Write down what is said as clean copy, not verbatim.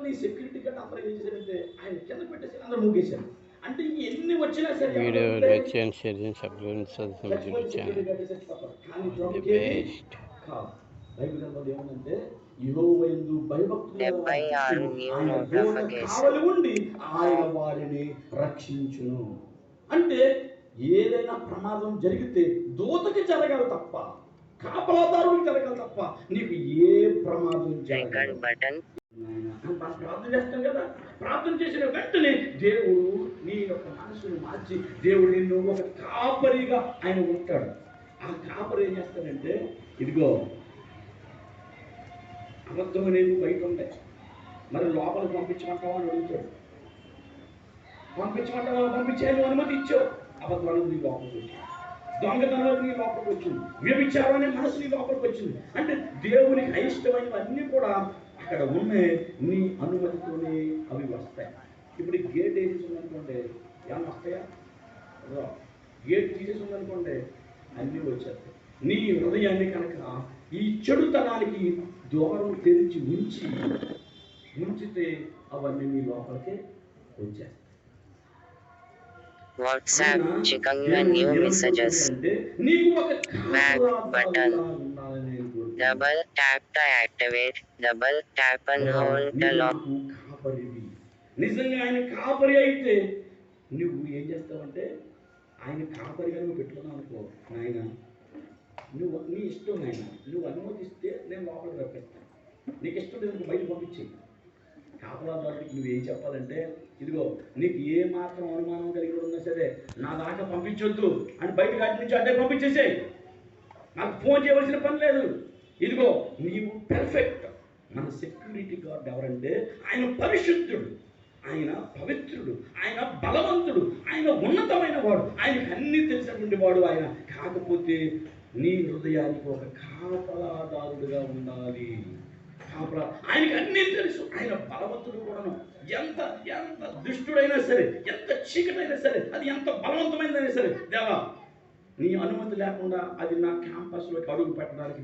ఈ security guard అందరూ ఏం చేశారంటే ఆయన కింద పెట్టేసి అందరూ మూగేశారు. అంటే ఎన్ని వచ్చినా సరే వీడియో ఎవరు లైక్ చేయండి, షేర్ చేయండి, సబ్స్క్రైబ్ చచ్చిపోతే సెక్యూరిటీ గార్డ్ చచ్చిపోతారు. కానీ దొరికేది కాదు. బైబిల్ గ్రంథంలో ఏముందంటే యెహోవా యందు భయభక్తులు ఆయన దూత కావలి ఉండి ఆయన వారిని రక్షించును. అంటే ఏదైనా ప్రమాదం జరిగితే దూతకి జరగాలి తప్ప, కాపలాదారుడికి జరగాలి తప్ప నీకు ఏ ప్రమాదం జరగదు. మనం ప్రార్థన చేస్తాం కదా, ప్రార్థన చేసిన వెంటనే దేవుడు నీ యొక్క మనసును మార్చి దేవుడు నిన్ను ఒక కాపరిగా ఆయన ఉంటాడు. ఆ కాపరి ఏం చేస్తాడంటే, ఇదిగో అబద్ధం అనేది బయట ఉంటాయి, మరి లోపలికి పంపించమంటావా అని అడుగుతాడు. పంపించమంటావా, పంపించేయాలి అనుమతి ఇచ్చావు, అబద్ధం అనేది నీ లోపలికి వచ్చింది, దొంగతనం నీ లోపలికి వచ్చింది, వ్యభిచారం అనే మనసు నీ లోపలికి వచ్చింది. అంటే దేవునికి అయిష్టమైనవన్నీ కూడా అక్కడ ఉన్నాయి, నీ అనుమతితోనే అవి వస్తాయి. ఇప్పుడు ఈ గేట్ వేసేసి ఉందనుకోండి, ఏమన్నా వస్తాయా? గేట్ తీసేసి ఉందనుకోండి, అన్నీ వచ్చేస్తాయి. నీ హృదయాన్ని కనుక ఈ చెడుతనానికి ద్వారం తెరిచి ఉంచితే అవన్నీ నీ లోపలికే వచ్చేస్తాయి. WhatsApp చికంగా new messages back button double tap to activate double tap and hold the lock. నిజంగా ఆయన కాపరి అయితే నువ్వు ఏం చేస్తావంటే, ఆయన కాపరిగా నువ్వు పెట్టుకున్నావు అనుకో, నాయన నువ్వు నీ ఇష్టం, నాయన నువ్వు అనుమతిస్తే నేను లోపలికి రప్పిస్తాను, నీకు ఇష్టం లేదు బయట పంపించేయి. కాపలాదారుడికి నువ్వేం చెప్పాలంటే, ఇదిగో నీకు ఏ మాత్రం అనుమానం కలిగి ఉన్నా సరే నా దాకా పంపించొద్దు అని బయట కాటి నుంచి అడ్డే పంపించేసేయి, నాకు ఫోన్ చేయవలసిన పని లేదు. ఇదిగో నీవు పెర్ఫెక్ట్. మన సెక్యూరిటీ గార్డ్ ఎవరంటే ఆయన పరిశుద్ధుడు, ఆయన పవిత్రుడు, ఆయన బలవంతుడు, ఆయన ఉన్నతమైన వాడు, ఆయనకు అన్నీ తెలిసినటువంటి వాడు ఆయన. కాకపోతే నీ హృదయానికి ఒక కాపలాదారుడుగా ఉండాలి. ఆయనకి అన్నీ తెలుసు, ఆయన బలవంతుడు కూడాను. ఎంత ఎంత దుష్టుడైనా సరే, ఎంత చీకటైనా సరే, అది ఎంత బలవంతమైనదైనా సరే, దేవా నీ అనుమతి లేకుండా అది నా క్యాంపస్లోకి అడుగు పెట్టడానికి